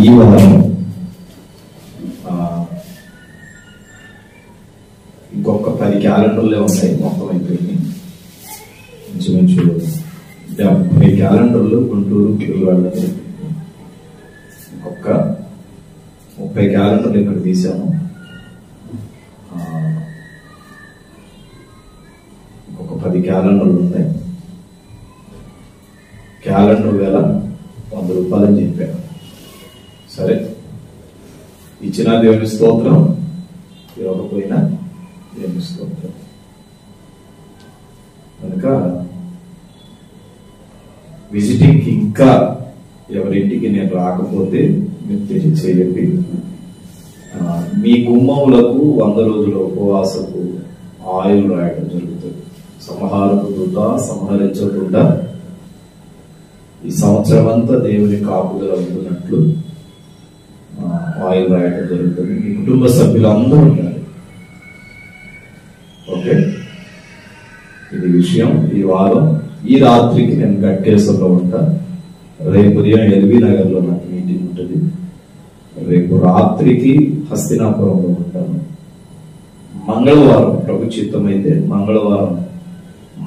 ఈ వారం ఇంకొక 10 క్యాలెండర్లే ఉన్నాయి, మొత్తం అయిపోయింది. ఇంచుమించు 70 క్యాలెండర్లు గుంటూరు పిల్లవాళ్ళకి, ఇంకొక 30 క్యాలెండర్లు ఇక్కడ తీసాము. ఇంకొక 10 క్యాలెండర్లు ఉన్నాయి. క్యాలెండర్ వేల 100 రూపాయలు అని చెప్పాను. సరే, ఇచ్చిన దేవుని స్తోత్రం, ఇవ్వకపోయినా దేవుని స్తోత్రం. కనుక విజిటింగ్కి ఇంకా ఎవరింటికి నేను రాకపోతే మీరు తెలియచేయండి. మీ గుమ్మములకు 100 రోజుల ఉపవాసపు ఆయిల్ రాయడం జరుగుతుంది. సంహారపు దూత సంహరించకుండా ఈ సంవత్సరం అంతా దేవుని కాపుదల ఉంటున్నట్లు ఆయిల్ రాయడం జరుగుతుంది. మీ కుటుంబ సభ్యులు అందరూ ఉండాలి. ఓకే, ఇది విషయం. ఈ వారం ఈ రాత్రికి నేను గట్టేశ్వర్లో ఉంటా. రేపు ఉదయం ఎల్బీ నగర్ లో నాకు మీటింగ్ ఉంటుంది. రేపు రాత్రికి హస్తినాపురంలో ఉంటాను. మంగళవారం ప్రభు చిత్తమైతే మంగళవారం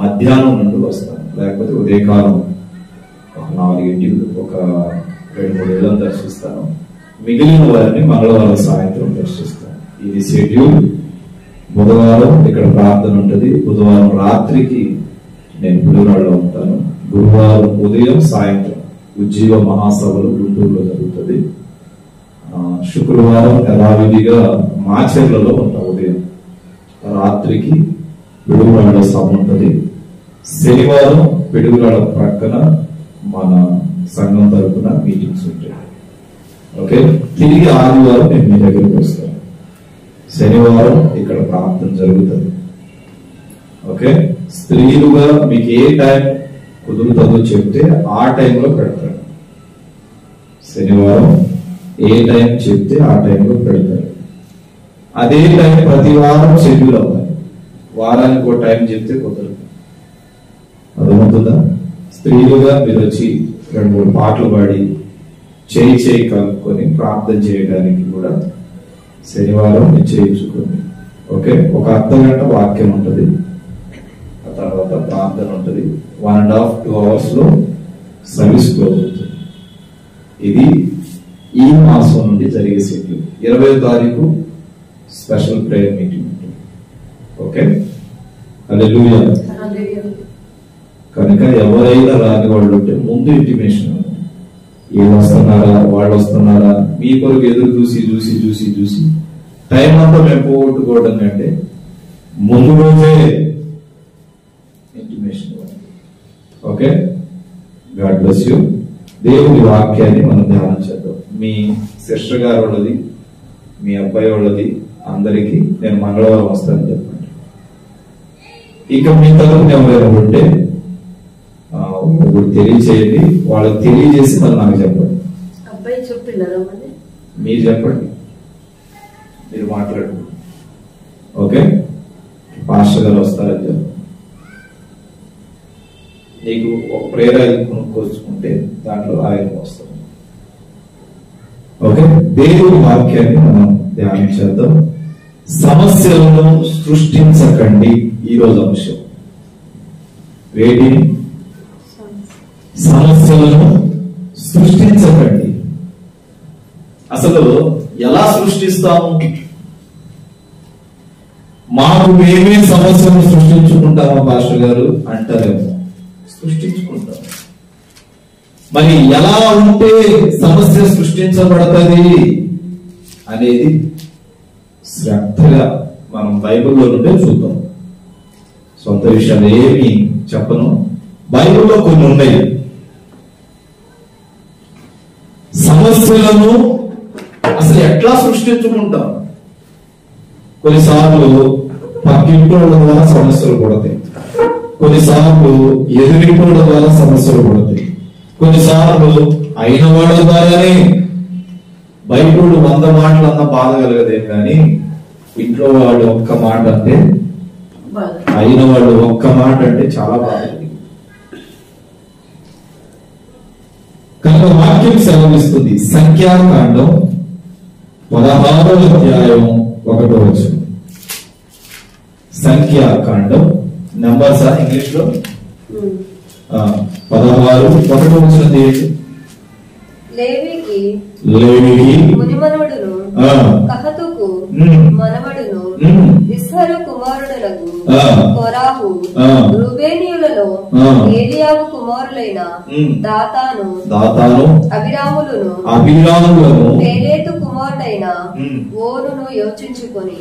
మధ్యాహ్నం నుండి వస్తాను, లేకపోతే ఉదయకాలం ఒక 4 ఒక 2-3 ఏళ్ళను దర్శిస్తాను. మిగిలిన వారిని మంగళవారం సాయంత్రం దర్శిస్తాను. ఇది షెడ్యూల్. బుధవారం ఇక్కడ ప్రార్థన ఉంటుంది. బుధవారం రాత్రికి నేను పిల్లవాడలో ఉంటాను. గురువారం ఉదయం సాయంత్రం ఉజ్జీవ మహాసభలు గుంటూరులో జరుగుతుంది. శుక్రవారం యథావిధిగా మాచెర్లలో ఉంటాం. ఉదయం రాత్రికి పిడుగురాళ్ళ సభ ఉంటుంది. శనివారం పిడుగురాళ్ళ ప్రక్కన మన సంఘం తరఫున మీటింగ్స్ ఉంటాయి. ఓకే, తిరిగి ఆదివారం నేను మీ దగ్గరికి వస్తాను. శనివారం ఇక్కడ ప్రార్థన జరుగుతుంది. ఓకే, స్త్రీలుగా మీకు ఏ టైం కుదురుతుందో చెప్తే ఆ టైంలో పెడతారు. శనివారం ఏ టైం చెప్తే ఆ టైంలో పెడతారు. అదే టైం ప్రతి వారం షెడ్యూల్ అవ్వాలి. వారానికి ఒక టైం చెప్తే కుదరదు. అర్థమవుతుందా? స్త్రీలుగా మీరు వచ్చి 2-3 పాటలు పాడి చేయి కలుపుకొని ప్రార్థన చేయడానికి కూడా శనివారం నిశ్చయించుకోండి. ఓకే, ఒక అర్ధగంట వాక్యం ఉంటుంది, ఆ తర్వాత ప్రార్థన ఉంటుంది. 1.5-2 hours లో సర్వీస్ క్లోజ్ అవుతుంది. ఇది ఈ మాసం నుండి జరిగే షెడ్యూల్. 20వ తారీఖు స్పెషల్ ప్రేయర్ మీటింగ్ ఉంటుంది. ఓకే, హల్లెలూయా. కనుక ఎవరైనా రాని వాళ్ళు ఉంటే ముందు ఇంటిమేషన్, ఏం వస్తున్నారా, వాళ్ళు వస్తున్నారా, మీ కొరకు ఎదురు చూసి టైం అంతా మేము పోగొట్టుకోవడం కంటే ముందు రోజే intimation. Okay, God bless you. దేవుని వాక్యాన్ని మనం ధ్యానం చేద్దాం. మీ సిస్టర్ గారు వాళ్ళది, మీ అబ్బాయి వాళ్ళది అందరికీ నేను మంగళవారం వస్తానని చెప్పండి. ఇక మీ తరఫున ఎవరైనా ఉంటే తెలియచేయండి. వాళ్ళకి తెలియజేసి మరి నాకు చెప్పండి. మీరు చెప్పండి, మీరు మాట్లాడండి. ఓకే, పాస్టర్ గారు వస్తారని చెప్పండి. నీకు ఒక ప్రేయర్ ఆయిల్ కొనుక్కొచ్చుకుంటే దాంట్లో ఆయన వస్తాం. ఓకే, దేవుని వాక్యాన్ని మనం ధ్యానం చేద్దాం. సమస్యలను సృష్టించకండి. ఈరోజు అంశం వేటిని? సమస్యలను సృష్టించకండి. అసలు ఎలా సృష్టిస్తాము? మాకు మేమే సమస్యను సృష్టించుకుంటామా పాస్టర్ గారు అంటారేమో. సృష్టించుకుంటాం. మరి ఎలా ఉంటే సమస్య సృష్టించబడుతుంది అనేది శ్రద్ధగా మనం బైబిల్లో నుండే చూద్దాం. సొంత విషయాలు ఏమి చెప్పను, బైబిల్లో కొన్ని ఉన్నాయి. సమస్యలను అసలు ఎట్లా సృష్టించుకుంటాం? కొన్నిసార్లు పక్కింటోళ్ళ ద్వారా సమస్యలు పడతాయి, కొన్నిసార్లు ఎదురింటోళ్ళ ద్వారా సమస్యలు పడతాయి, కొన్నిసార్లు అయిన వాళ్ళ ద్వారానే. బయటోళ్ళు 100 మాటలు అన్న బాధ కలగదేం కానీ ఇంట్లో వాళ్ళు ఒక్క మాట అంటే, అయిన వాళ్ళు ఒక్క మాట అంటే చాలా బాధ. కనుక వాక్యం సెలవిస్తుంది. సంఖ్యాకాండం 16వ అధ్యాయం 1వ వచనం. సంఖ్యాకాండం నంబర్స్ ఇంగ్లీష్ లో 16:1 వచనం ఏంటి? లేవికి మునిమనుడును కహతుకు మనవడును ఇస్సరు కుమారుడులకు కోరాహు రూబేనీయులలో ఏలియావు కుమారులైన దాతాను అబీరాములను పేలేతు కుమారుడైన ఓనును యోచించుకొని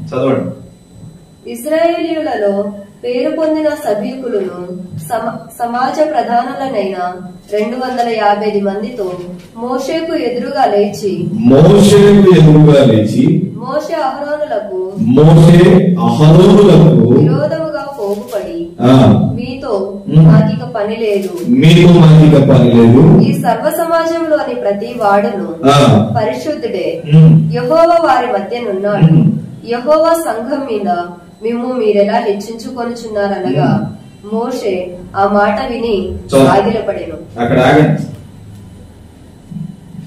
చదవండి. ఇశ్రాయేలీయులలో పేరు పొందిన సభ్యులను సమాజ ప్రధానులనైన 250 మందితో మోషేకు ఎదురుగా లేచి మోషే అహరోనులకు విరోధముగా పోగుపడి మీతో మాకిక పని లేదు, ఈ సర్వ సమాజంలోని ప్రతి వాడును పరిశుద్ధుడే, యెహోవా వారి మధ్యనున్నాడు, యెహోవా సంఘం మీద మీరెలా హెచ్చించుకొనుచున్నారనగా మోషే ఆ మాట విని ఆగిలపడెను. అక్కడ ఆగండి.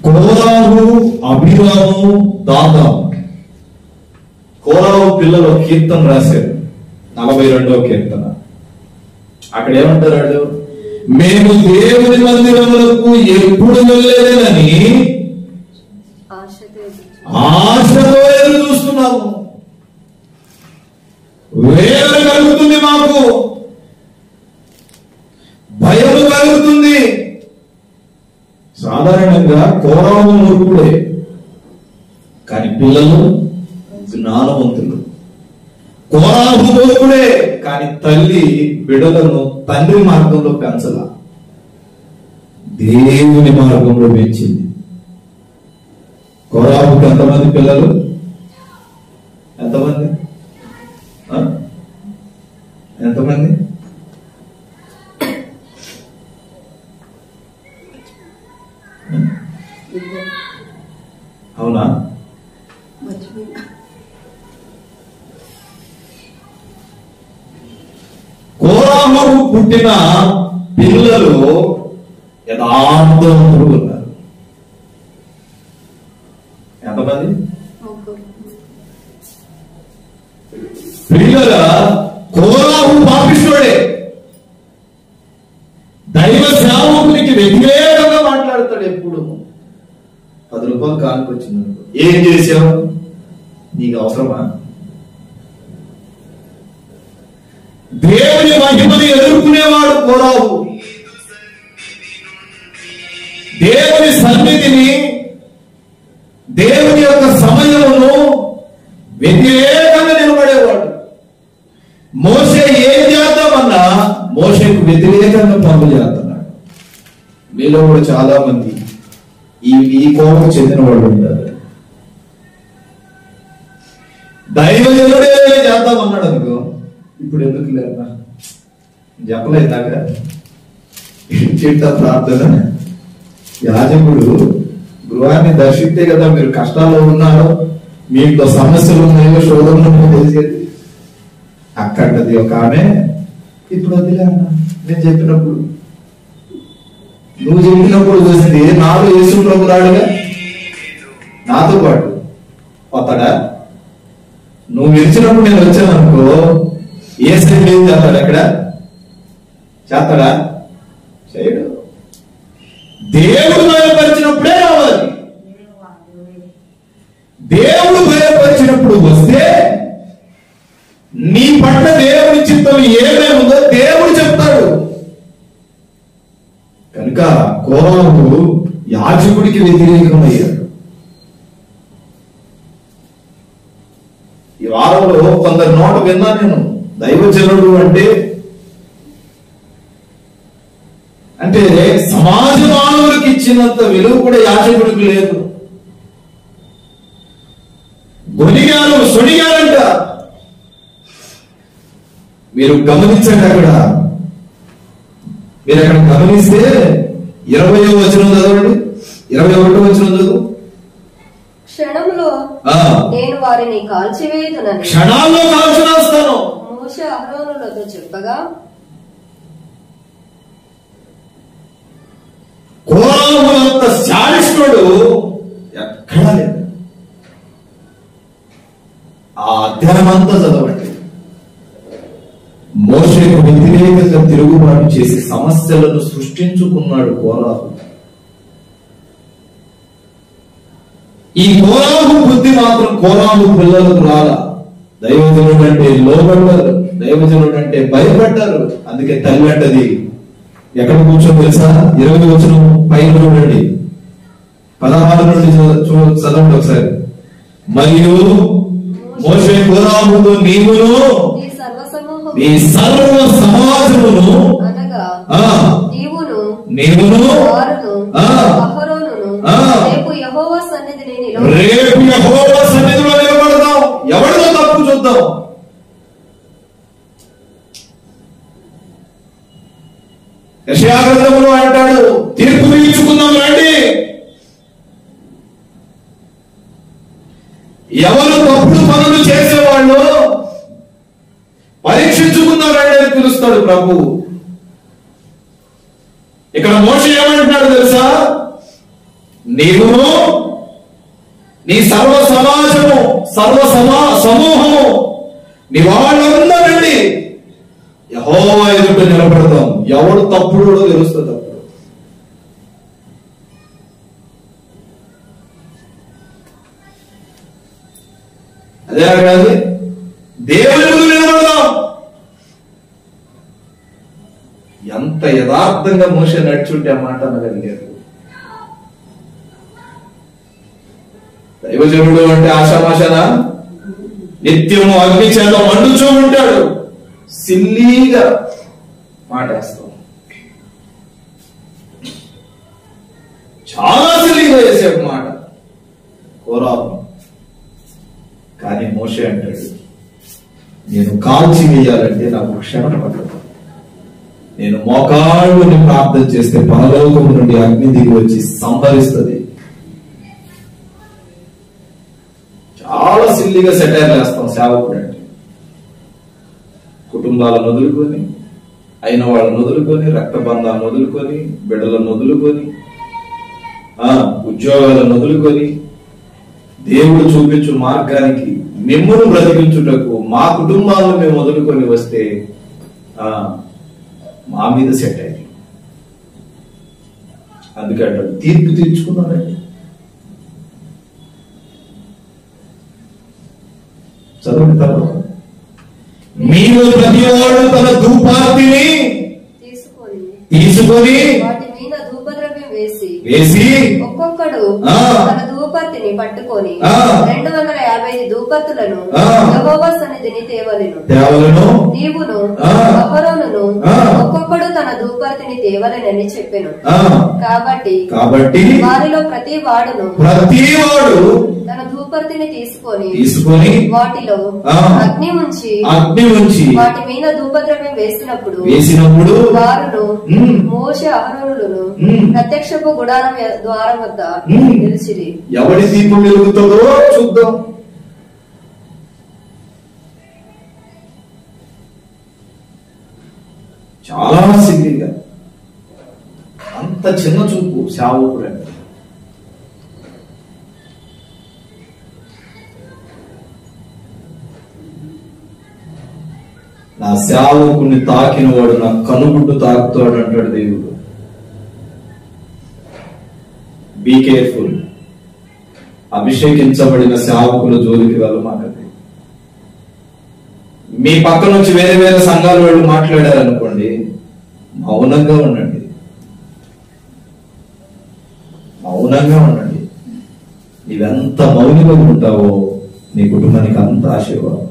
కోరాహు, అబీరాము, దాతాను. కోరాహు పిల్లలు కీర్తన రాశారు, 42వ కీర్తన. అక్కడ ఏమంటారు? మేము దేవుని మందిరములకు ఎప్పుడు వెళ్ళలేదని ఆశతో ఎదురు చూస్తున్నాము. వేదన కలుగుతుంది, మాకు భయం కలుగుతుంది. సాధారణంగా కోరాహు మూర్ఖుడే, కానీ పిల్లలు జ్ఞానవంతులు. కోరాహు మూర్ఖుడే, కానీ తల్లి బిడ్డలను తండ్రి మార్గంలో పెంచలా, దేవుని మార్గంలో పెంచింది. కోరాహుకి ఎంతమంది పిల్లలు? ఎంతమంది? ఎంతమంది? అవునా? కోరాహు పుట్టిన పిల్లలు యథార్థవంతులు ఉన్నారు. ఎంతమంది? పిల్లల కోరాహు పాపిష్టుడే, దైవ సేవకునికి వ్యతిరేకంగా మాట్లాడతాడు. ఎప్పుడు 10 రూపాయలు కానుకొచ్చింది, ఏం చేసావు? నీకు అవసరమా? దేవుని మహిమని ఎదుర్కొనేవాడు కోరాహు. దేవుని సన్నిధిని, దేవుని యొక్క సమయమును వ్యతిరేకంగా నిలబడేవాడు. మోషే ఏం చేద్దామన్నా మోషేకు వ్యతిరేకంగా పనులు చేస్తున్నాడు. మీలో కూడా చాలా మంది ఈ కోపం చెందిన వాళ్ళు ఉంటారు. దైవజనుడే చేద్దామన్నాడు అనుకో, ఇప్పుడు ఎందుకు లేదన్నా చెప్పలేదు దాకా చిట్ట ప్రార్థన. యాజకుడు గృహాన్ని దర్శిస్తే కదా మీరు కష్టాల్లో ఉన్నారో, మీకు సమస్యలు ఉన్నాయో, శోధనలు తెలిసేది. అక్కడది ఒక ఆమె, ఇప్పుడు వదిలే అన్న, నేను చెప్పినప్పుడు, నువ్వు చెప్పినప్పుడు చూస్తే నాలో యేసు ప్రభు రాడుగా, నాతో పాటు వస్తాడా? నువ్వు ఇచ్చినప్పుడు నేను వచ్చాను అనుకో, ఏ స్థితి ఏం చేస్తాడు? అక్కడ చేస్తాడా? చేయడు. దేవుడు భయపరిచినప్పుడే రావాలి. దేవుడు భయపరిచినప్పుడు వస్తే నీ పట్ల దేవుడి చిత్తం ఏమేమి ఉందో దేవుడు చెప్తాడు. కనుక కోరాహు యాజకుడికి వ్యతిరేకమయ్యాడు. ఈ వారంలో కొందరు నోట విన్నా నేను, దైవజనుడు అంటే సమాజ మానవులకు ఇచ్చినంత విలువ కూడా యాజకుడికి లేదు. గొనిగారు, సొనిగారంట. మీరు గమనించండి, మీరు అక్కడ గమనిస్తే 20వ వచనం చదవండి, 21వ వచనం చదువు. క్షణంలో నేను వారిని కాల్చివేయుదునని క్షణాల్లో కాల్చివేస్తాను మోషే అహరోనులతో చెప్పగా కోరాహునంత శాడిష్టుడు ఎక్కడా లేదు. ఆ అధ్యాయం అంతా చదవండి. మోషేకు వ్యతిరేకంగా తిరుగుబాటు చేసి సమస్యలను సృష్టించుకున్నాడు కోరాహు. ఈ కోరాహు బుద్ధి మాత్రం కోరాహు పిల్లలకు రాలా. దైవజనుడు అంటే లోబడ్డారు, దైవజనుడు అంటే భయపడ్డారు. అందుకే తల్లి అంటది, ఎక్కడ కూర్చొని తెలుసా? 20 వచనం పైన చూడండి, 16 నుండి చదవండి ఒకసారి. మరియు మోషే కోరాహుతో నీవును నీ సర్వ సమాజమును నీవును రేపు యెహోవా సన్నిధిలో నిలబడదాం. ఎవరితో తప్పు చూద్దాం. యెషయా గ్రంథంలో అంటాడు, తీర్పు తీర్చుకుందాం రండి. ఎవరు తప్పుడు పనులు చేసేవాళ్ళు పరీక్షించుకుందాం రండి అని పిలుస్తాడు ప్రభు. ఇక్కడ మోషే ఏమంటున్నాడు తెలుసా? నీవును నీ సర్వ సమాజము, సమూహము, నీ వాళ్ళందరండి యెహోవా ఎదుట నిలబడతాం. ఎవడు తప్పుడు తెలుస్తుంది అప్పుడు. అదే కాదు, దేవుని ముందు నిలబడదాం. ఎంత యథార్థంగా మోషే నడుచుంటే ఆ మాట అనగలిగారు. దైవజనుడు అంటే ఆశామాషనా? నిత్యము అగ్ని చేత మండుచూ ఉంటాడు. సిల్లీగా మాటేస్తాం, చాలా సిల్లీగా వేసే మాట కోరాహు. కానీ మోషే అంటాడు, నేను కాల్చి వేయాలంటే నాకు క్షణం పట్టదు. నేను మోకాళ్ళని ప్రార్థన చేస్తే పరలోకం నుండి అగ్ని దిగి వచ్చి సంహరిస్తుంది. చాలా సిల్లిగా సెటైర్ చేస్తాం సేవకుడు అంటే. కుటుంబాలను వదులుకొని, అయిన వాళ్ళని వదులుకొని, రక్తబంధాలను వదులుకొని, బిడ్డలను వదులుకొని, ఉద్యోగాలను వదులుకొని, దేవుడు చూపించు మార్గానికి మిమ్మల్ని బ్రతికించుటకు మా కుటుంబాలను మేము వదులుకొని వస్తే మా మీద సెట్ అయింది. అందుకంటే తీర్పు తీర్చుకున్నారండి. చదవండి తర్వాత. మీరు ప్రతి వాడు తన ధూపార్తిని తీసుకొని వాటి మీద ధూపద్రవ్యం వేసి ఒక్కొక్కడు తన ధూపత్తిని పట్టుకొని 250 ధూపత్తులను యెహోవా సన్నిధిని తేవలెను. నీవును అహరోనును ఒక్కొక్కడు తన ధూపత్తిని తేవలెనని చెప్పెను. కాబట్టి వారిలో ప్రతి వాడును తన ధూపత్తిని తీసుకొని వాటిలో అగ్ని ఉంచి వాటి మీద ధూపద్రవ్యం వేసినప్పుడు వారును మోషే అహరోనులను ప్రత్యక్షపు గుడారం ద్వారం వద్ద నిలిచిరి. ఎవరి దీపం వెలుగుతుందో చూద్దాం. చాలా సిగ్గుగా, అంత చిన్న చూపు సేవకుడు అంటే. నా సేవకుని తాకిన వాడు నా కనుగుడ్డు తాకుతాడు అంటాడు దేవుడు. Be careful. అభిషేకించబడిన సేవకుల జోలికి వెళ్ళమాకండి. మీ పక్క నుంచి వేరే వేరే సంఘాల వాళ్ళు మాట్లాడారనుకోండి, మౌనంగా ఉండండి. నీవెంత మౌనంగా ఉంటావో నీ కుటుంబానికి అంత ఆశీర్వాదం.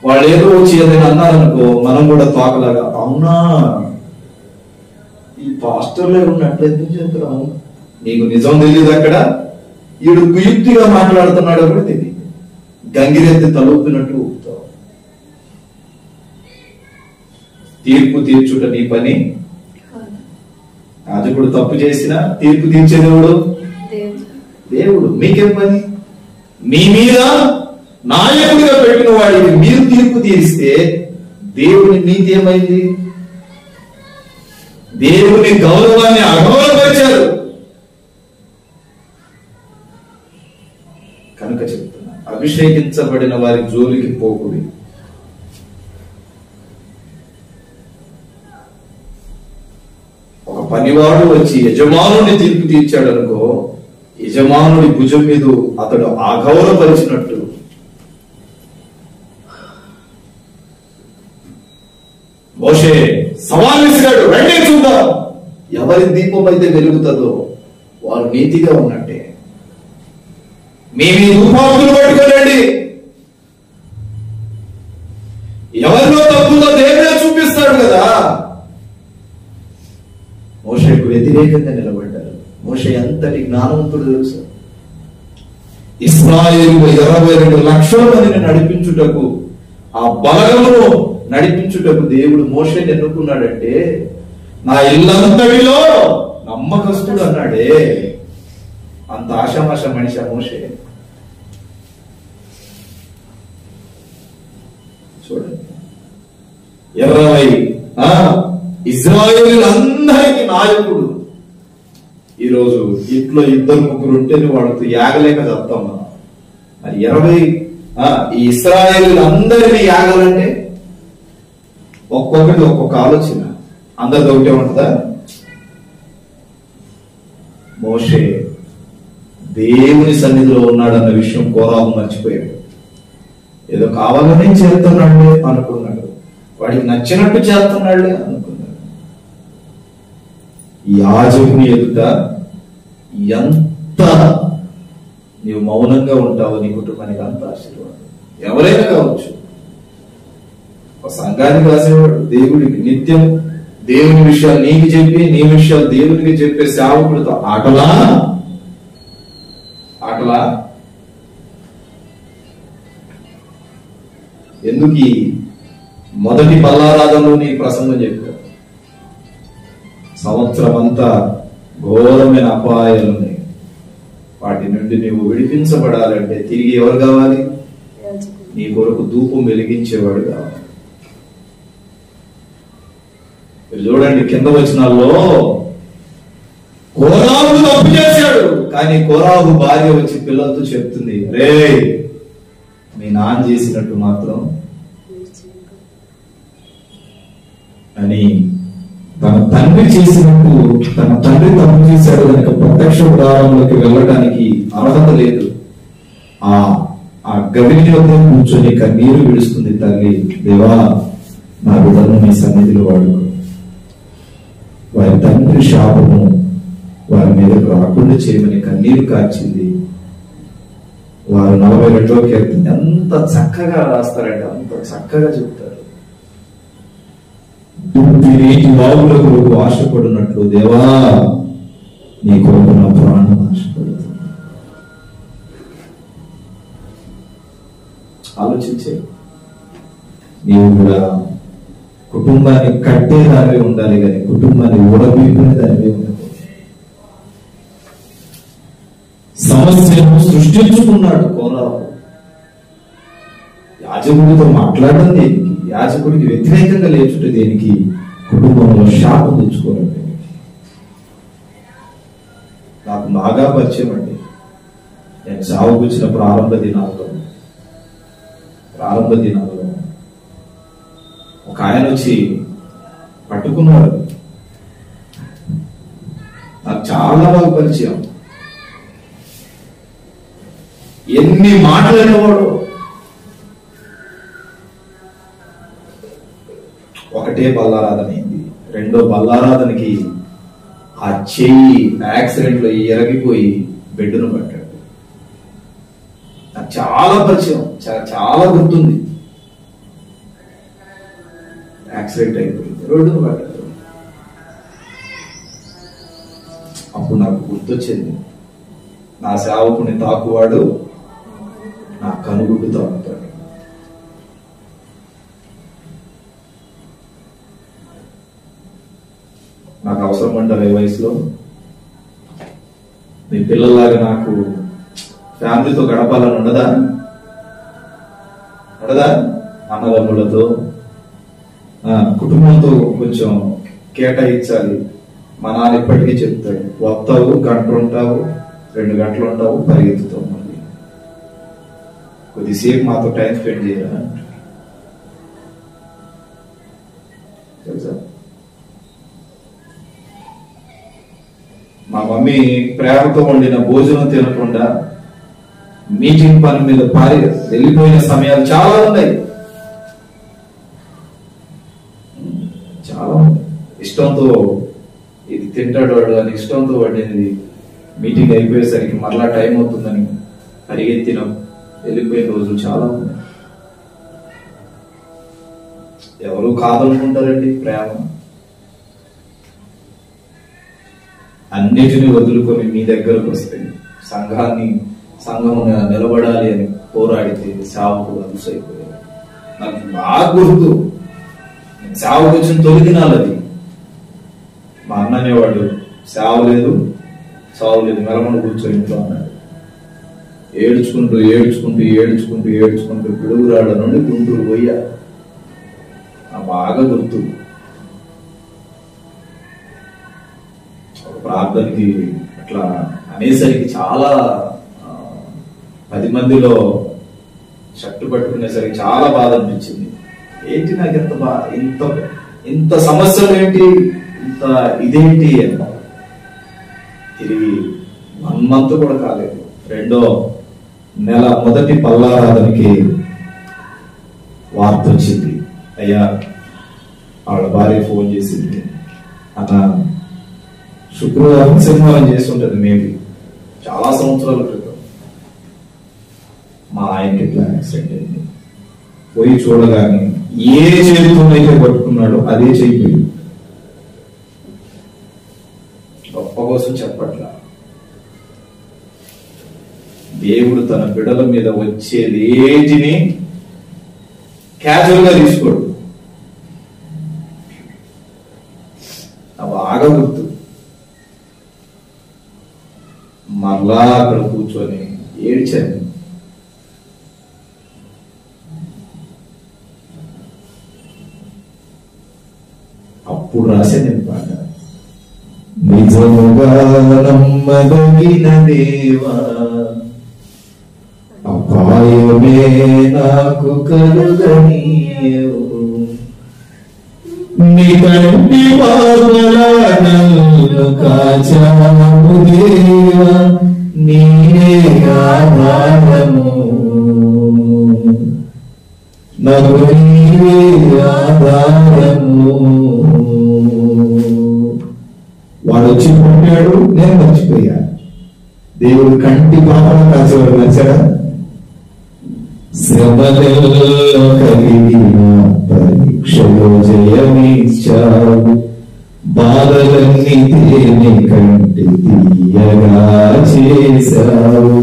వాళ్ళు ఏదో వచ్చి ఏదైనా అన్నారనుకో, మనం కూడా తోకలాగా అవునా ఈ పాస్టర్లే ఉన్నట్లు ఎందుకు చెప్తున్నావు, నీకు నిజం తెలియదు. అక్కడ ఈడు కుయుక్తిగా మాట్లాడుతున్నాడు కూడా తెలియదు. గంగిరెత్తి తలూపినట్టు ఊపుతావు. తీర్పు తీర్చుట నీ పని. యాజకుడు తప్పు చేసినా తీర్పు తీర్చేదేవుడు దేవుడు. మీకేం పని? మీ మీద నాయకుడిగా పెట్టిన వాడికి మీరు తీర్పు తీరిస్తే దేవుని నీతి ఏమైంది? దేవుని గౌరవాన్ని అగౌరవపరిచారు. కనుక చెప్తున్నా, అభిషేకించబడిన వారి జోలికి పోకుడి. ఒక పనివాడు వచ్చి యజమానుని తీర్పు తీర్చాడు అనుకో, యజమానుడి భుజం మీద అతడు అగౌరవపరిచినట్టు. మోషే సవాల్ విసిరాడు, రండి చూద్దాం ఎవరి దీపం అయితే వెలుగుతుందో వారు నీతిగా ఉన్నట్టే. మీ ధూపాకులు పట్టుకోనండి, ఎవరిలో తప్పుందో దేవుడే చూపిస్తాడు కదా. మోషేకు వ్యతిరేకంగా నిలబడ్డారు. మోషే ఎంతటి జ్ఞానవంతుడు తెలుసు. ఇశ్రాయేలు 22 లక్షల మందిని నడిపించుటకు, ఆ బలగమును నడిపించుటకు దేవుడు మోషేని ఎన్నుకున్నాడంటే, నా ఇల్లంతటిలో నమ్మకస్తుడు అన్నాడే. అంత ఆషామాష మనిషి మోషే. చూడండి, 20 ఇశ్రాయేలులందరికీ నాయకుడు. ఈరోజు ఇంట్లో 2-3 ఉంటేనే వాళ్ళతో యాగలేక చెప్తాం మనం. మరి 20 ఈ ఇశ్రాయేలులందరినీ యాగాలంటే ఒక్కొక్కటి ఒక్కొక్క ఆలోచన. అందరిది ఒకటే ఉంటుందా? మోషే దేవుని సన్నిధిలో ఉన్నాడన్న విషయం కోరాహు మర్చిపోయాడు. ఏదో కావాలనే చేస్తున్నాడు అనుకున్నాడు, వాడికి నచ్చినట్టు చేస్తున్నాడు అనుకున్నాడు. యాజకుని ఎదుట ఎంత నీవు మౌనంగా ఉంటావో నీ కుటుంబానికి అంత ఆశీర్వాదం. ఎవరైనా కావచ్చు. ఒక సంఘానికి రాసేవాడు, దేవుడికి నిత్యం దేవుని విషయాలు నీకు చెప్పి నీ విషయాలు దేవునికి చెప్పే సేవకుడితో ఆటలా ఆటలా. ఎందుకు ఈ మొదటి బల్లారాధనలో నీ ప్రసంగం చెప్పావు? సంవత్సరం అంతా ఘోరమైన అపాయాలు ఉన్నాయి. వాటి నుండి నీవు విడిపించబడాలంటే తిరిగి ఎవరు కావాలి? నీ కొరకు ధూపం వెలిగించేవాడు కావాలి. మీరు చూడండి, కింద వచనాల్లో కోరాహు తప్పు చేశాడు, కానీ కోరాహు భార్య వచ్చి పిల్లలతో చెప్తుంది, రే మీ నాన్న చేసినట్టు మాత్రం అని. తన తండ్రి చేసినట్టు, తన తండ్రి తప్పు చేశాడు కనుక ప్రత్యక్ష గుడారంలోకి వెళ్ళడానికి అర్హత లేదు. ఆ గవిలో కూర్చొని కన్నీరు విడుస్తుంది తల్లి. దేవా, నా బిడ్డను నీ సన్నిధిలో వాడుకో. వారి తండ్రి శాపము వారి మీదకు రాకుండా చేయమని కన్నీరు కార్చింది. వారు 42వ కీర్తన ఎంత చక్కగా రాస్తారంటే అంత చక్కగా చెప్తారు. నీటి వాగుల కొరకు ఆశపడినట్లు దేవా నీ కొరకు నా ప్రాణం ఆశపడుతుంది. ఆలోచించే నీవు కూడా కుటుంబాన్ని కట్టేదానివే ఉండాలి, కానీ కుటుంబాన్ని ఊడబీపునే దానివే ఉండదు. సమస్యను సృష్టించుకున్నాడు కోరాహు. యాజకుడితో మాట్లాడడం దేనికి? యాజకుడికి వ్యతిరేకంగా లేచుట దేనికి? కుటుంబంలో శాపం తెచ్చుకోవాలంటే. నాకు బాగా పరిచయం అండి. నేను సాగుకొచ్చిన ప్రారంభ దినాల్లో ఒక ఆయన వచ్చి పట్టుకున్నాడు. నాకు చాలా బాగా పరిచయం. ఎన్ని మాటలు అనేవాడు. ఒకటే బల్లారాధన అయింది. రెండో బల్లారాధనకి ఆ చెయ్యి యాక్సిడెంట్ లో ఎరగిపోయి బెడ్డును పట్టాడు. నాకు చాలా పరిచయం, చాలా గుర్తుంది. యాక్సిడెంట్ అయిపోయింది, రోడ్డును పట్టాడు. అప్పుడు నాకు గుర్తొచ్చింది, నా సేవకుని తాకువాడు నా కనుగుడ్డు తాకుతాడు. నాకు అవసరం అంటారు ఈ వయసులో. మీ పిల్లల్లాగా నాకు ఫ్యామిలీతో గడపాలని ఉండదా? అన్నదమ్ములతో కుటుంబంతో కొంచెం కేటాయించాలి. మా నాన్న ఇప్పటికీ చెప్తాడు, వస్తావు, గంట ఉంటావు, 2 గంటలు ఉంటావు, పరిగెత్తుతావు, మళ్ళీ కొద్దిసేపు మాతో టైం స్పెండ్ చేయరా తెలుసా. మా మమ్మీ ప్రేమతో వండిన భోజనం తినకుండా మీటింగ్ పని మీద వెళ్ళిపోయిన సమయాలు చాలా ఉన్నాయి. చాలా ఉన్నాయి. ఇష్టంతో ఇది తింటాడు వాడు అని ఇష్టంతో వండినది మీటింగ్ అయిపోయేసరికి మరలా టైం అవుతుందని పరిగెత్తిన వెళ్ళిపోయిన రోజులు చాలా ఉన్నాయి. ఎవరు కాదనుకుంటారండి ప్రేమ? అన్నిటిని వదులుకొని మీ దగ్గరకు వస్తే సంఘం నిలబడాలి అని పోరాడితే సేవకుడు అలుసైపోయాడు. నాకు బాగా గుర్తు, సేవకు వచ్చిన తొలి దినాలు అది. మా అన్న అనేవాడు, సేవ లేదు చావు లేదు, మెలమణ కూర్చొని ఇంట్లో అన్నాడు. ఏడ్చుకుంటూ పిడుగురాళ్ళ నుండి గుంటూరు పోయా. బాగా గుర్తు. ఒక ప్రార్థనకి అట్లా అనేసరికి చాలా 10 మందిలో షర్టు పట్టుకునేసరికి చాలా బాధ అనిపించింది. ఏంటి నాకు ఇంత సమస్యలు ఏంటి, ఇంత ఇదేంటి అన్న. తిరిగి 1 month కూడా కాలేదు, 2వ నెల మొదటి పల్లారాధనకి వార్త వచ్చింది. అయ్యా వాళ్ళ భార్య ఫోన్ చేసింది, అన్న శుక్రవారం శనివారం చేసి ఉంటుంది, మేబీ చాలా సంవత్సరాల క్రితం మా ఆయనకి ఇట్లా యాక్సిడెంట్ అయింది. పోయి చూడగానే ఏ చేతితోనైతే పట్టుకున్నాడో అదే చేయిపోయింది. గొప్ప కోసం చెప్పట్లా, దేవుడు తన బిడ్డల మీద వచ్చేది ఏటిని క్యాజువల్ గా తీసుకోడు. బాగా గుర్తు. మరలా అక్కడ కూర్చొని ఏడ్చాను. అప్పుడు రాసే నేను పాట, నిజముగా నమ్మదగిన దేవా అపాయమే నాకు కలుగనీయవు, నీ కంటి పాపల నన్ను కాచావు దేవా, నీవే ఆధారము, నాకు నీవే ఆధారము. వాడు వచ్చి పుట్టాడు, నేను మర్చిపోయా. దేవుడు కంటి పాపల కాచేవాడు నచ్చాడా? శ్రమలలో కలిగిన పరీక్షలో జయమిచ్చావు, బాధలన్నీ తేనె కంటి తీయగా చేశావు,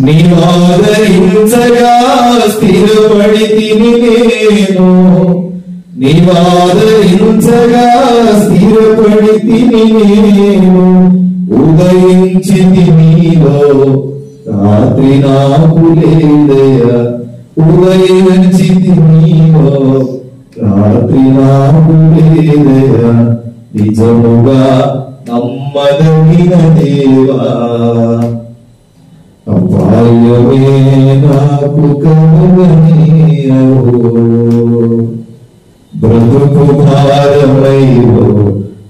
నీవాదరించగా స్థిరపడి తిని నేను, నీవాదరించగా స్థిరపడి తిని నేను, ఉదయించి నీలో రాత్రి నాకు లేదయా, ఉదయించి నీలో రాత్రి నాకు లేదయా, నిజముగా నమ్మదగిన దేవా అపాయమే నాకు కలుగనీయవు, బ్రతుకు భారమైలో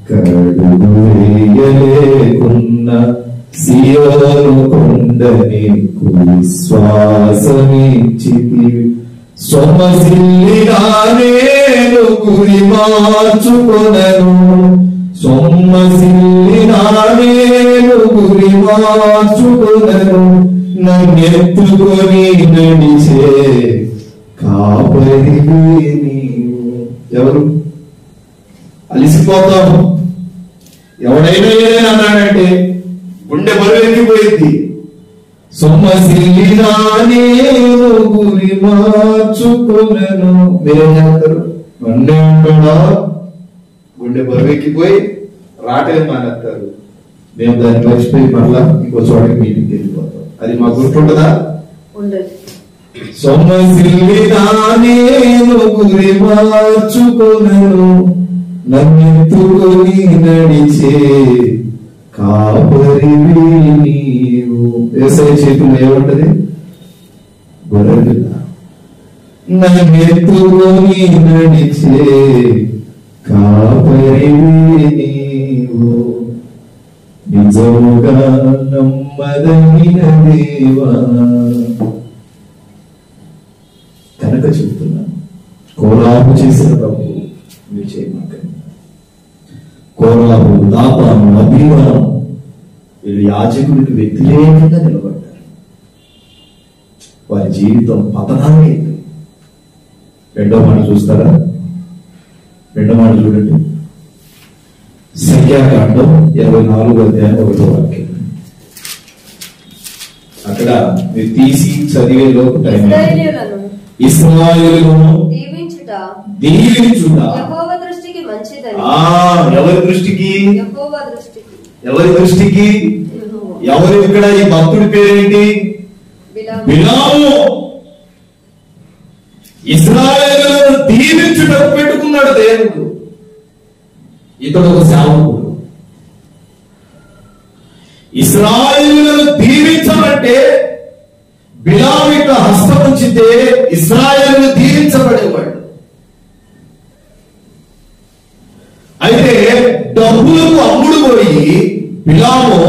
కడుగు వేయలేకున్న సియోను కొండని విశ్వాసమిచ్చితివి, సొమ్మసిల్లిగా నేను గురి మార్చుకొనను, సొమ్మసిల్లిగా నేను గురి మార్చుకొనను, నన్నెత్తుకొని నడిచే కాపరివే నీవు. ఎవరు అలిసిపోతాము? ఎవడైనా ఏదైనా అన్నాడంటే గుండె బరువెక్కిపోయింది. సొమ్మసిల్లిగా నేను గురి మార్చుకొనను. మీరేం చేస్తారు? నన్నే ఉంటాడా? గుండె బరువెక్కిపోయి రాటేం మానేస్తారు. మేము దాన్ని మర్చిపోయి మళ్ళా ఇంకో చోటకి మీటింగ్కి వెళ్ళిపోతాం. అది మాకు గుర్తుంటదా? సొమ్మసిల్లిగా నేను గురి మార్చుకొనను, నన్నెత్తుకొని నడిచే కాపరివి నీవు. యేసయ్య చేతుల్లో ఏముంటది? గొర్రెపిల్ల. నన్నెత్తుకొని నడిచే కాపరివి నీవు, నిజముగా నమ్మదగిన దేవా. కనుక చెప్తున్నాను, కోలాపు చేసిన ప్రభు మీరు చేయమాకండి. కోలాపు, దాతాను, అభిమానం వీళ్ళు యాజకుడికి వ్యతిరేకంగా నిలబడ్డారు. వారి జీవితం పతనాన్ని. రెండో మాట చూస్తారా? రెండో మాట చూడండి, సంఖ్యాకాండం 24వ అధ్యాయం 1వ వాక్యం. అక్కడ మీరు తీసి చదివే లోపు టైం. ఇశ్రాయేలును దీవించుట యెహోవా దృష్టికి మంచిదని. ఎవరి దృష్టికి? యెహోవా దృష్టికి. ఎవరి దృష్టికి? ఎవరు? ఇక్కడ ఈ భక్తుడి పేరేంటి? బిలాము. ఇశ్రాయేలును దీవించుట పెట్టుకున్నాడు దేవుడు. ఇతడు ఒక సేవకుడు. ఇశ్రాయేలును దీవించాలంటే బిలాము యొక్క హస్తం ఉంచితే ఇశ్రాయేలును దీవించబడేవాడు. అయితే డబ్బులకు అమ్ముడు పోయి బిలాము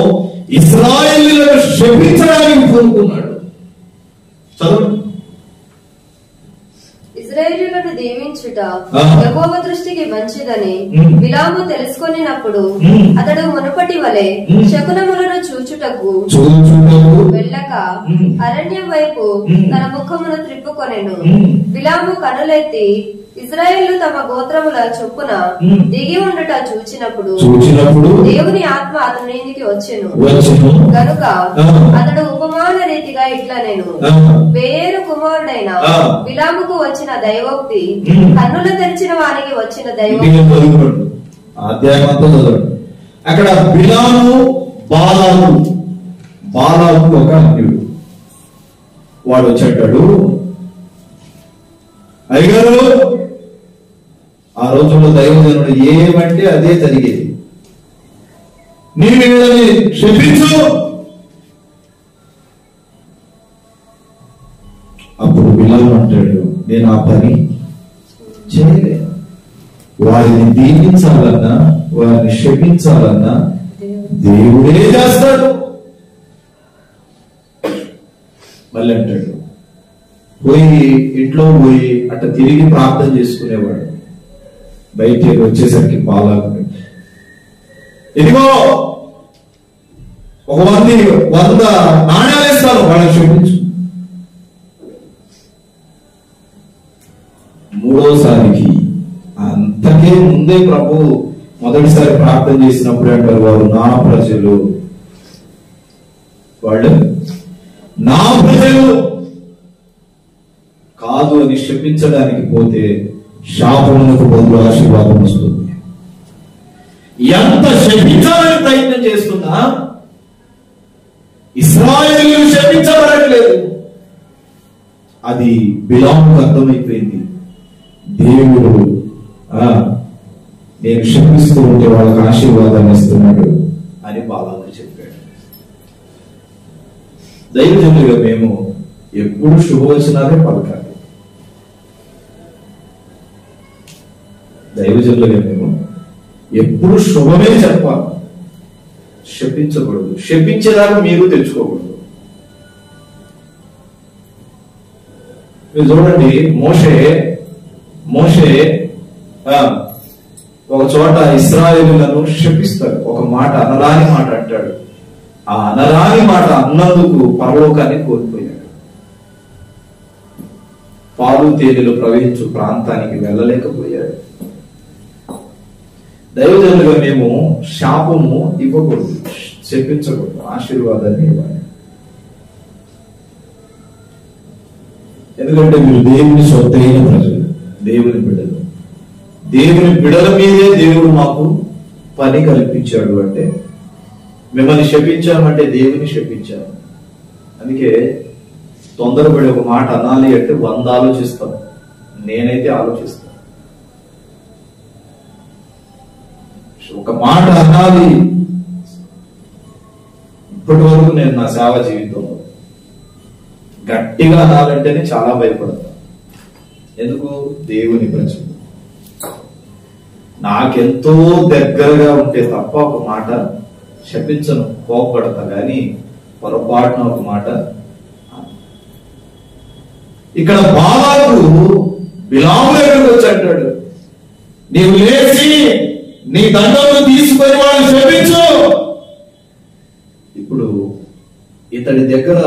ఇశ్రాయేలులను శపించడానికి కోరుకున్నాడు. చదువు. ఇశ్రాయేలులను దీవించుట యెహోవా దృష్టికి మంచిదని బిలాము తెలుసుకొనినప్పుడు అతడు మునుపటి వలె శకునములను చూచుటకు వెళ్ళక అరణ్యం వైపు తన ముఖమును త్రిప్పుకొనెను. బిలాము కనులెత్తి ఇశ్రాయేలు తమ గోత్రముల చొప్పున దిగి ఉండుట చూచినప్పుడు దేవుని ఆత్మ అతనికి వచ్చెను. గనుక అతడు ఉపమాన రీతిగా ఇట్లా నేను వేరు కుమారుడైన బిలాముకు వచ్చిన దైవోక్తి, కన్నులు తెరిచిన వారికి వచ్చిన దైవోక్తి. అక్కడ బిలాము బాలాకు ఒక అన్యుడు. వాడు వచ్చాడు, అయ్యగారు ఆ రోజుల్లో దైవజనుడు ఏమంటే అదే జరిగేది. నీ వీళ్ళని క్షమించు. అప్పుడు బిలాము అంటాడు, నేను ఆ పని చేయలేను. వారిని దీవించాలన్నా వారిని క్షమించాలన్నా దేవుడే చేస్తాడు. మళ్ళీ అంటాడు, పోయి ఇంట్లో పోయి అట్లా తిరిగి ప్రార్థన చేసుకునేవాడు. బయటికి వచ్చేసరికి బాలాకు, ఇదిగో ఒక 100 నాణ్యాలు ఇస్తాను, వాళ్ళని క్షమించు. మూడోసారికి అంతకే ముందే ప్రభు మొదటిసారి ప్రార్థన చేసినప్పుడు అంటారు, వారు నా ప్రజలు, వాళ్ళు నా ప్రజలు కాదు అని శపించడానికి పోతే శాపమునకు బదులు ఆశీర్వాదం వస్తుంది. ఎంత శపించాలని ప్రయత్నం చేస్తున్నా ఇశ్రాయేలు శపించబడట్లేదు. అది బిలాముకు అర్థమైపోయింది. దేవుడు నేను శపిస్తూ ఉంటే వాళ్ళకి ఆశీర్వాదాన్ని ఇస్తున్నాడు అని బాలాకు చెప్పాడు. దైవజనులుగా మేము ఎప్పుడు శుభవచనాలే పలకాలి. దైవజనులుగా మేము ఎప్పుడు శుభమే చెప్పాలి, శపించకూడదు. శపించేదాకా మీరు తెచ్చుకోకూడదు. మీరు చూడండి, మోషే ఒక చోట ఇశ్రాయేలులను శపిస్తాడు. ఒక మాట, అనరాని మాట అంటాడు. ఆ అనరాని మాట అన్నందుకు పరలోకాన్ని కోల్పోయాడు. పాలు తేనెలు ప్రవహించు ప్రాంతానికి వెళ్ళలేకపోయాడు. దైవజనులుగా మేము శాపము ఇవ్వకూడదు, చెప్పించకూడదు, ఆశీర్వాదాన్ని ఇవ్వాలి. ఎందుకంటే మీరు దేవుని సొత్తైన ప్రజలు, దేవుని బిడ్డలు. దేవుని బిడ్డల మీదే దేవుడు మాకు పని కల్పించాడు. అంటే మిమ్మల్ని శపించామంటే దేవుని శపించాము. అందుకే తొందరపడి ఒక మాట అనాలి అంటే 100 ఆలోచిస్తాం. నేనైతే ఆలోచిస్తాను. ఒక మాట అనాలి. ఇప్పటి వరకు నేను నా సేవ జీవితంలో గట్టిగా అనాలంటేనే చాలా భయపడతాను. ఎందుకు? దేవుని ప్రజలు నాకెంతో దగ్గరగా ఉంటే తప్ప ఒక మాట శపించను, కోపడతా. కానీ పొరపాటున ఒక మాట. ఇక్కడ బాలాకు బిలాము దగ్గరకు వచ్చి అంటాడు, నీవు లేచి నీ దండమును తీసుకొని వాడిని శపించు. ఇప్పుడు ఇతడి దగ్గర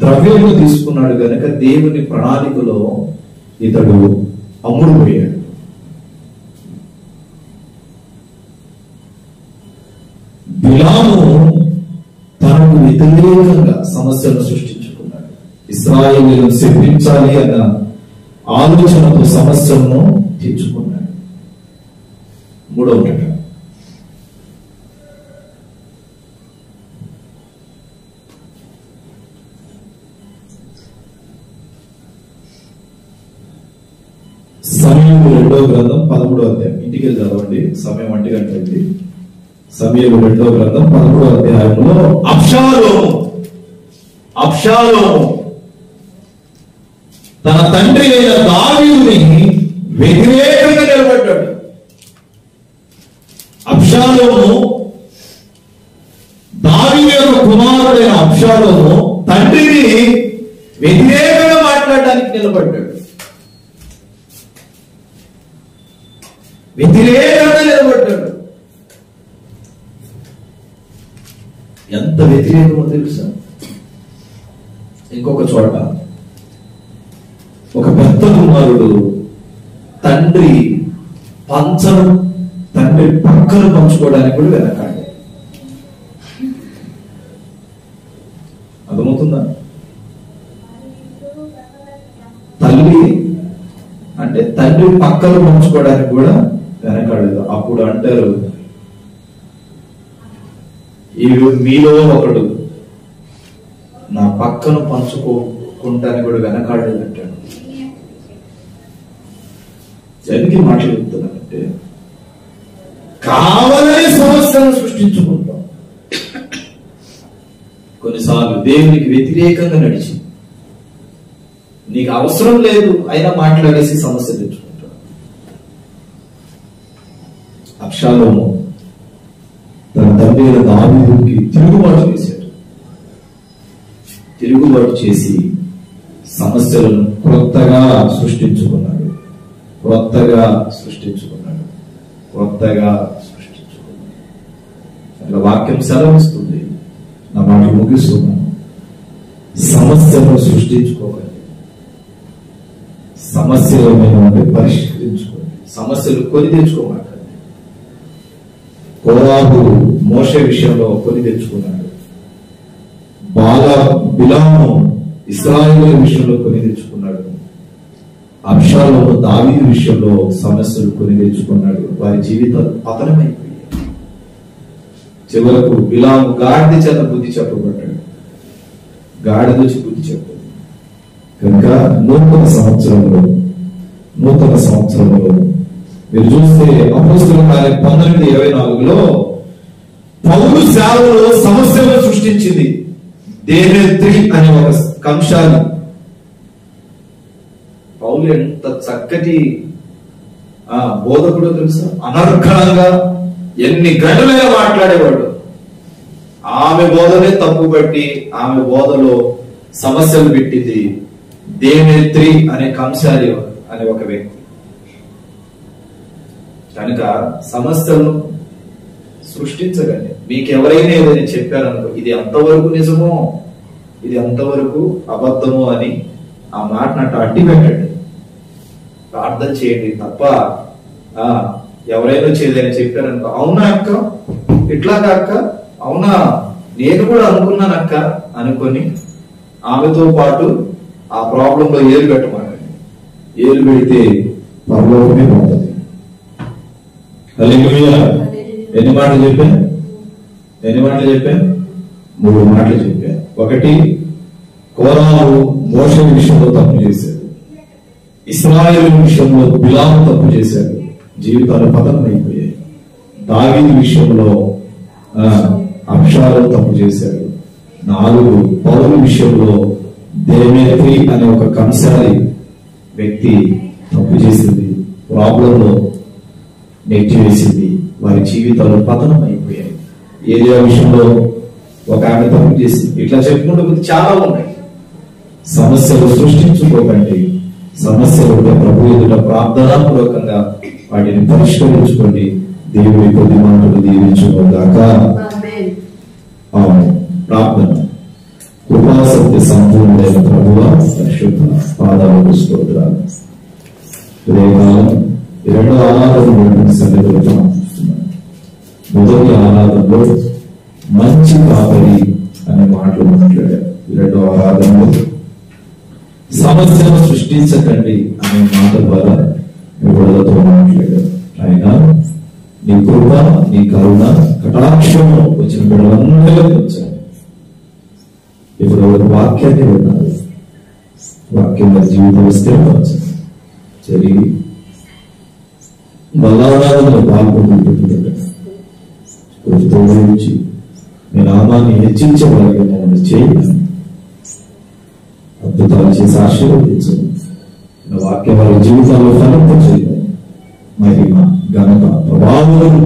ద్రవ్యము తీసుకున్నాడు గనక దేవుని ప్రణాళికలో ఇతడు అమ్ముడు పోయాడు. బిలాము తనకు వ్యతిరేకంగా సమస్యను సృష్టించుకున్నాడు. ఇశ్రాయేలీయులను శపించాలి అన్న ఆలోచనతో సమస్యలను తీర్చుకున్నాడు. మూడవ ఘటన సమయము 2వ గ్రంథం 13వ అధ్యాయం. ఇంటికి వెళ్ళి చదవండి. సమయం 1 గంట అయింది. సమయము 2వ గ్రంథం 13వ అధ్యాయంలో అబ్షాలోము తన తండ్రి అయిన దావీదుని వ్యతిరేకంగా నిలబడ్డాడు. అబ్షాలోము దావీదు యొక్క కుమారుడైన అబ్షాలోము తండ్రిని వ్యతిరేకంగా మాట్లాడడానికి నిలబడ్డాడు. వ్యతిరేకంగా నిలబడ్డాడు. ఎంత వ్యతిరేకమో తెలుసా? ఇంకొక చోట ఒక పెద్ద కుమారుడు తండ్రి పక్కను పంచుకోవడానికి కూడా వెనకాడు. అర్థమవుతుందా? తల్లి అంటే తండ్రి పక్కను పంచుకోవడానికి కూడా వెనకాడదు. అప్పుడు అంటారు, మీలో ఒకడు నా పక్కను పంచుకోకుంటానికి కూడా వెనకాడలేదు అంటాడు. ఎందుకు మాటలు చెప్తున్నానంటే, కావాలని సమస్యను సృష్టించుకుంటాం. కొన్నిసార్లు దేవునికి వ్యతిరేకంగా నడిచి నీకు అవసరం లేదు అయినా మాట్లాడేసి సమస్య తెచ్చుకుంటాడు. అబ్షాలోము తన తండ్రి దావీదుకి తిరుగుబాటు చేసి సమస్యలను క్రొత్తగా సృష్టించుకున్నాడు. అట్లా వాక్యం సెలవిస్తుంది. నా మాట ముగిస్తున్నాను. సమస్యను సృష్టించుకోకండి, సమస్యలు పరిష్కరించుకోండి. సమస్యలు కొని తెచ్చుకోమాకండి. కోరాహు మోషే విషయంలో కొని తెచ్చుకున్నాడు. బిలాము ఇశ్రాయేలు విషయంలో కొని తెచ్చుకున్నాడు. అబ్షాలోము దావీదు విషయంలో సమస్యలు కొని తెచ్చుకున్నాడు. వారి జీవితాలు పతనమైపోయాయి. చివరకు బిలాము గాడిద చేత బుద్ధి చెప్పబడ్డాడు. గాడిద వచ్చి బుద్ధి చెప్పాడు. కనుక నూతన సంవత్సరంలో మీరు చూస్తే అపోస్తలుల కార్యం 19:24లో పౌలు సేవలో సమస్యలను సృష్టించింది. దేవేత్రి అనే ఒక కంశాన్ని. పౌలు ఎంత చక్కటి బోధకుడో తెలుసా? అనర్గళంగా ఎన్ని గంటలైనా మాట్లాడేవాడు. ఆమె బోధనే తప్పు బట్టి ఆమె బోధలో సమస్యలు పెట్టింది దేవేత్రి అనే కంశాలి అనే ఒక వ్యక్తి. కనుక సమస్యలను సృష్టించగండి. మీకు ఎవరైనా ఏదైనా చెప్పారనుకో, ఇది ఎంతవరకు నిజమో, ఇది ఎంతవరకు అబద్ధమో అని ఆ మాటనట్టు అడ్డి పెట్టండి. ప్రార్థన చేయండి తప్ప ఎవరైనా ఏదైనా చెప్పారనుకో, అవునా అక్క, ఇట్లాగా అక్క, అవునా నేను కూడా అనుకున్నాను అక్క అనుకొని ఆమెతో పాటు ఆ ప్రాబ్లంలో ఏలు పెట్టమండి. ఏలు పెడితే పరలోకమే పోతుంది. ఎన్ని మాటలు చెప్పాను? 3 మాటలు చెప్పాను. ఒకటి, కోరాహు మోషే విషయంలో తప్పు చేశాడు. ఇశ్రాయేలు విషయంలో బిలాము తప్పు చేశాడు. జీవితాలు పతనం అయిపోయాయి. దావీదు విషయంలో అబ్షాలోము తప్పు చేశాడు. 4 పౌలు విషయంలో దేమేత్రి అనే ఒక కంసాలి వ్యక్తి తప్పు చేసింది, ప్రాబ్లంలో నెట్టివేసింది, వారి జీవితాలు పతనం అయిపోయాయి. ఏరియా విషయంలో ఒక ఆమె తప్పు చేసింది. ఇట్లా చెప్పుకుంటూ చాలా ఉన్నాయి. సమస్యలు సృష్టించుకోకండి. సమస్యలు ఉంటే ప్రభు ఎదుట ప్రార్థనాపూర్వకంగా వాటిని పరిష్కరించుకోండి. దేవుడి కొద్ది మాటలు దీవించుకోగాక. ప్రార్థన. కృపాసక్తి సంపూర్ణమైన ప్రభువా, పరిశుద్ధ పాదాలకు స్తోత్రాలు. ఉదయకాలం 2వ ఆరాధన సన్నిధిలో మొదటి ఆరాధనలో మంచి కాపరి అనే మాటలు మాట్లాడారు. 2వ ఆరాధనలో సమస్యను సృష్టించకండి అనే మాట ద్వారా విడుదలతో మాట్లాడారు. అయినా నీ కృప, నీ కరుణ, కటాక్షము వచ్చిన బిడ్డలందరికీ వచ్చాయి. ఇప్పుడు వాక్యాన్ని విన్నారు. వాక్యం జీవితంలో స్థిరపరచండి. జరిగి బలారాధనలో పాల్గొంటుంటే తోడించి మీ నామాన్ని హెచ్చించగలిగే మమ్మల్ని చేయండి. అద్భుతాలు చేసి ఆశీర్వదించండి. వాక్యం వారి జీవితాల్లో ఫలింపచేయండి. మహిమ, ఘనత, ప్రభావాలను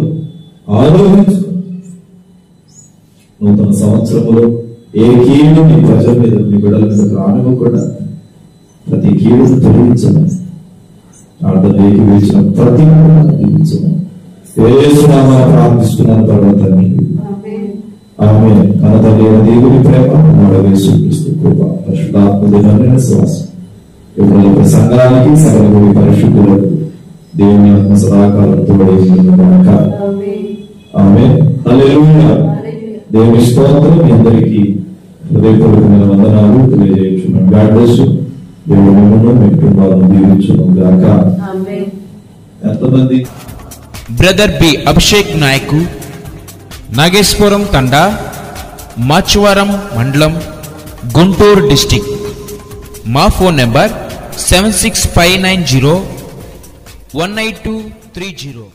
ఆలోచించు. నూతన సంవత్సరంలో ఏ కీడు నీ ప్రజల మీద, నీ బిడ్డల మీద రానివ్వకుండా ప్రతి కీడును తొలగించమని ప్రార్థనకి వేసిన ప్రతి దీవించమని ప్రార్థిస్తున్నాను. తర్వాత ఆమె మన తల్లి దేవుని ప్రేమ, యేసుక్రీస్తు కృప, పరిశుద్ధాత్మ దేవుని విశ్వాసం ఇప్పుడు సంఘానికి సకల పరిశుద్ధులకు దేవుని ఆత్మ సదాకాలం తోడైంది. ఆమేన్. హల్లెలూయా. దేవుని స్తోత్రం. మీ అందరికీ హృదయపూర్వకమైన వందనాలు తెలియజేస్తున్నాం. God bless you. దేవుడు మిమ్మల్ని మీ కుటుంబాలను దీవించును గాక. ఆమేన్. ఎంతమంది బ్రదర్ బి అభిషేక్ నాయకు, నాగేశ్వరం తండా, మాచవరం మండలం, గుంటూరు డిస్టిక్. మా ఫోన్ నెంబర్ 7659018230.